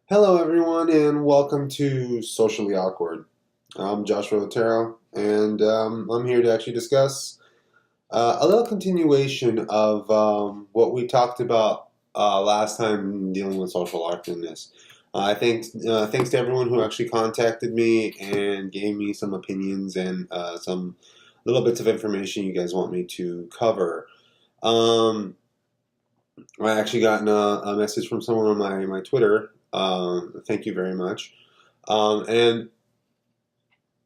Hello, everyone, and welcome to Socially Awkward. I'm Joshua Otero, and I'm here to actually discuss a little continuation of what we talked about last time dealing with social awkwardness. I think thanks to everyone who actually contacted me and gave me some opinions and some little bits of information you guys want me to cover. I actually got a message from someone on my Twitter. Thank you very much. And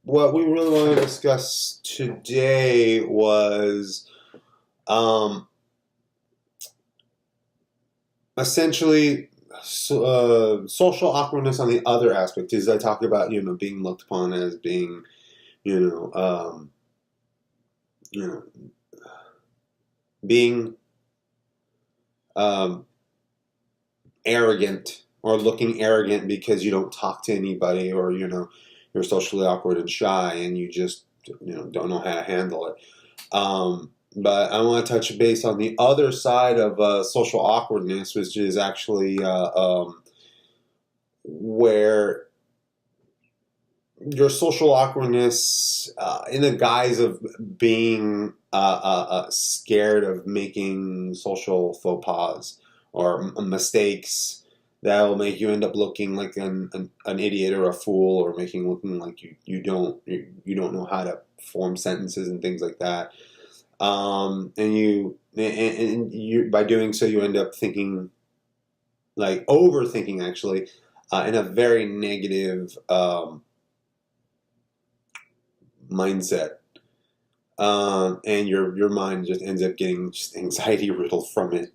what we really want to discuss today was essentially social awkwardness on the other aspect. Is I talk about being looked upon as being you know um, you know being um, arrogant or looking arrogant because you don't talk to anybody, or you're socially awkward and shy and you just don't know how to handle it. But I want to touch base on the other side of social awkwardness, which is actually where your social awkwardness, in the guise of being scared of making social faux pas or mistakes that will make you end up looking like an idiot or a fool, or looking like you don't know how to form sentences and things like that. And you by doing so you end up thinking, like overthinking actually, in a very negative mindset. And your mind just ends up getting just anxiety riddled from it,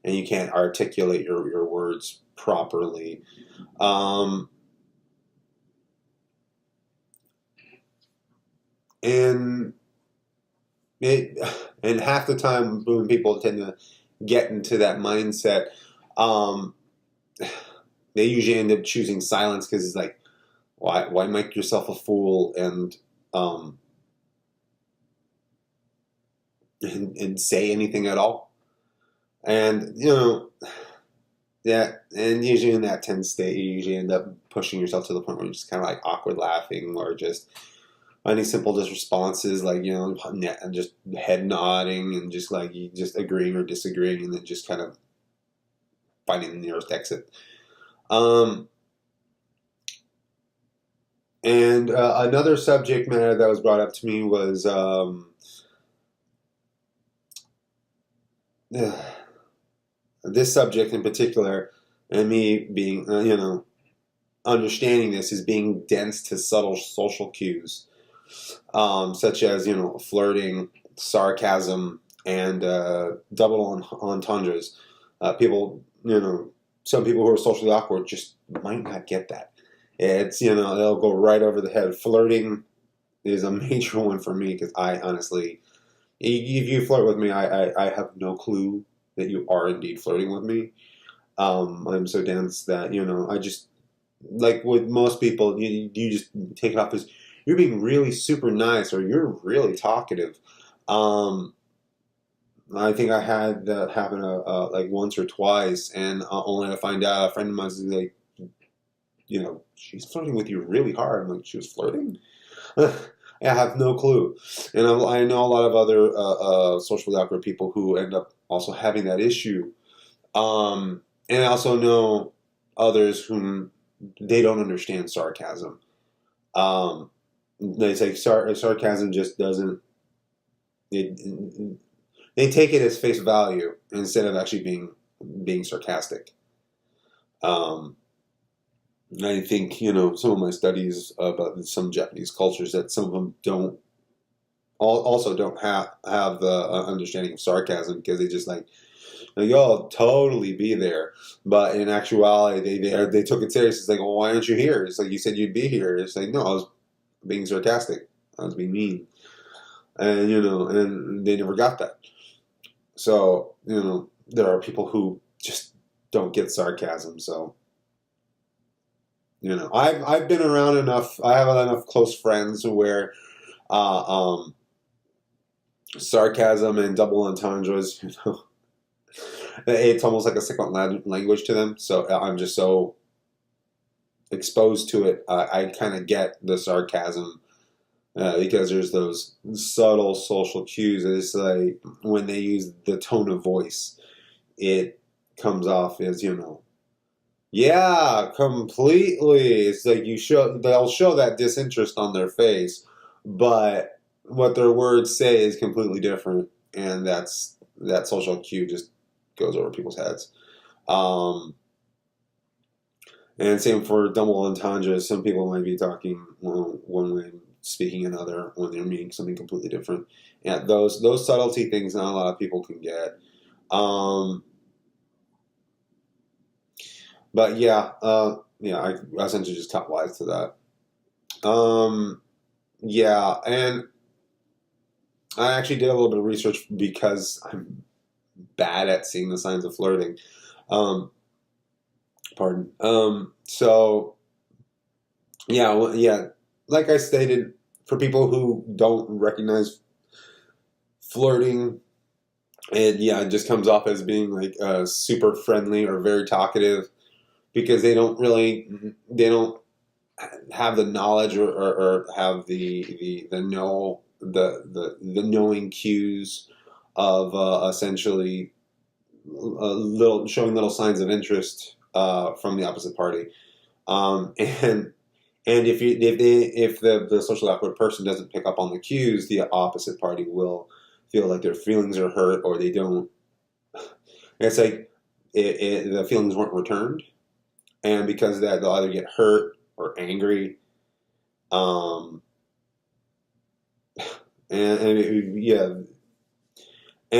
and you can't articulate your words properly. Um, and it and half the time when people tend to get into that mindset, um, they usually end up choosing silence, because it's like, why make yourself a fool um, and say anything at all? And yeah, and usually in that tense state, you usually end up pushing yourself to the point where you're just kind of like awkward laughing, or just finding simple just responses, like and just head nodding, and just like you just agreeing or disagreeing, and then just kind of finding the nearest exit. And another subject matter that was brought up to me was this subject in particular, and me being, understanding this is being dense to subtle social cues, such as flirting, sarcasm, and double entendres. People, some people who are socially awkward just might not get that. It's they'll go right over the head. Flirting is a major one for me, because I honestly, if you flirt with me, I have no clue that you are indeed flirting with me. I'm so dense that I just, like with most people, you just take it off as you're being really super nice, or you're really talkative. Um, I think I had that happen like once or twice, and only to find out a friend of mine was like, she's flirting with you really hard. I'm like, she was flirting? I have no clue. And I know a lot of other socially awkward people who end up also having that issue. And I also know others whom they don't understand sarcasm. They say sarcasm just doesn't. It, they take it as face value instead of actually being sarcastic. Um, I think some of my studies about some Japanese cultures, that some of them also don't have the understanding of sarcasm, because they just like I'll totally be there, but in actuality, they took it serious. It's like, well, why aren't you here? It's like, you said you'd be here. It's like, no, I was being sarcastic. I was being mean, and and they never got that. So there are people who just don't get sarcasm. So I've been around enough. I have enough close friends where uh, um, sarcasm and double entendres, It's almost like a second language to them. So I'm just so exposed to it. I kind of get the sarcasm because there's those subtle social cues. It's like when they use the tone of voice, it comes off as, yeah, completely. It's like they'll show that disinterest on their face, but what their words say is completely different, and that social cue just goes over people's heads. And same for double entendres. Some people might be talking one way, speaking another when they're meaning something completely different. And those subtlety things, not a lot of people can get. But yeah, I essentially just cut wise to that. Yeah, and I actually did a little bit of research because I'm bad at seeing the signs of flirting. Pardon. So yeah, like I stated, for people who don't recognize flirting, it just comes off as being like super friendly or very talkative, because they don't have the knowledge or have the knowing cues of essentially showing little signs of interest from the opposite party, and if the socially awkward person doesn't pick up on the cues, the opposite party will feel like their feelings are hurt, or they don't. It's like the feelings weren't returned, and because of that, they'll either get hurt or angry, and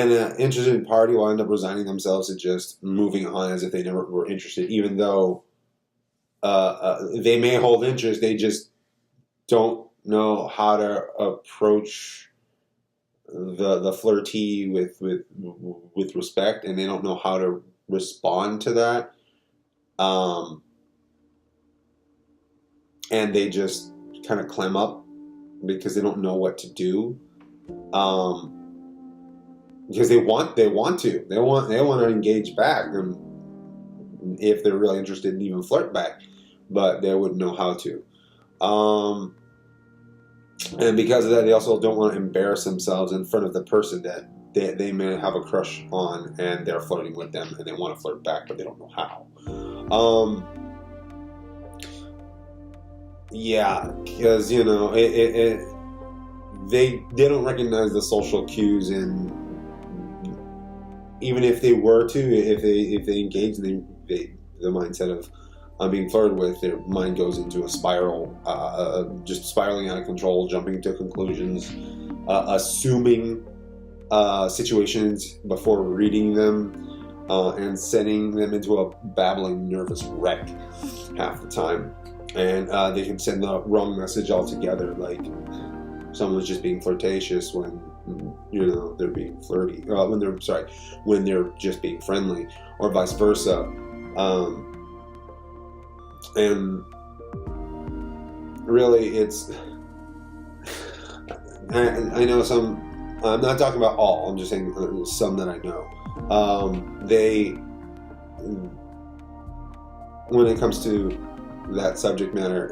the interested party will end up resigning themselves to just moving on as if they never were interested, even though they may hold interest. They just don't know how to approach the flirtee with respect, and they don't know how to respond to that. And they just kind of clam up because they don't know what to do. Because they want to engage back, and if they're really interested in even flirt back, but they wouldn't know how to. And because of that, they also don't want to embarrass themselves in front of the person that they may have a crush on, and they're flirting with them, and they want to flirt back, but they don't know how. Because they don't recognize the social cues, and even if they were to, if they engage in the mindset of being flirted with, their mind goes into a spiral, just spiraling out of control, jumping to conclusions, assuming situations before reading them, and setting them into a babbling, nervous wreck half the time. And they can send the wrong message altogether, like someone's just being flirtatious when they're being flirty. When they're just being friendly, or vice versa. And really, it's I know some. I'm not talking about all. I'm just saying some that I know. When it comes to that subject matter,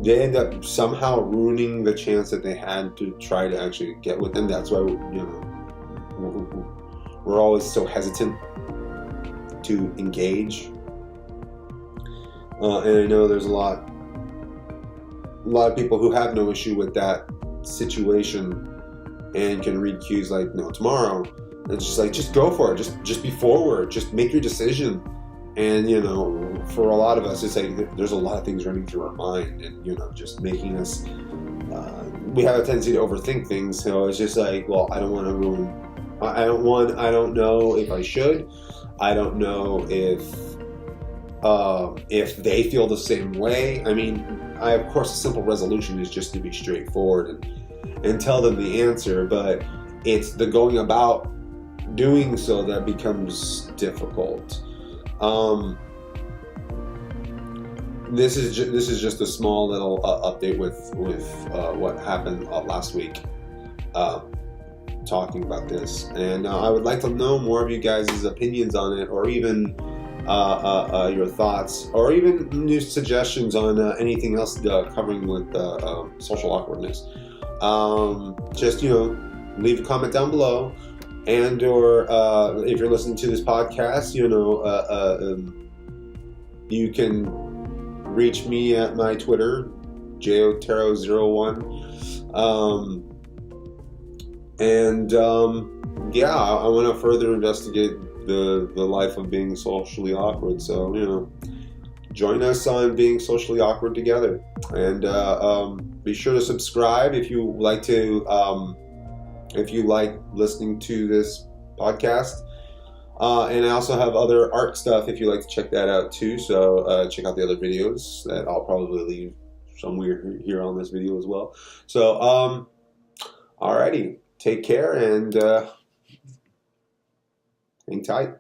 they end up somehow ruining the chance that they had to try to actually get with them. That's why we're always so hesitant to engage. And I know there's a lot of people who have no issue with that situation and can read cues like "no tomorrow." And it's just like, just go for it. Just be forward. Just make your decision. And for a lot of us, it's like there's a lot of things running through our mind, and just making us. We have a tendency to overthink things. So it's just like, well, I don't want to ruin. I don't know if I should. I don't know if they feel the same way. I mean, of course, a simple resolution is just to be straightforward and tell them the answer, but it's the going about doing so that becomes difficult. This is just a small little update with what happened last week. talking about this, and I would like to know more of you guys' opinions on it, or even your thoughts, or even new suggestions on anything else covering with social awkwardness. Just leave a comment down below, and or if you're listening to this podcast, you can reach me at my Twitter, jotero01. Yeah, I want to further investigate the life of being socially awkward. So, join us on being socially awkward together. And be sure to subscribe if you like listening to this podcast. And I also have other art stuff if you like to check that out too. So check out the other videos that I'll probably leave somewhere here on this video as well. So alrighty, take care and hang tight.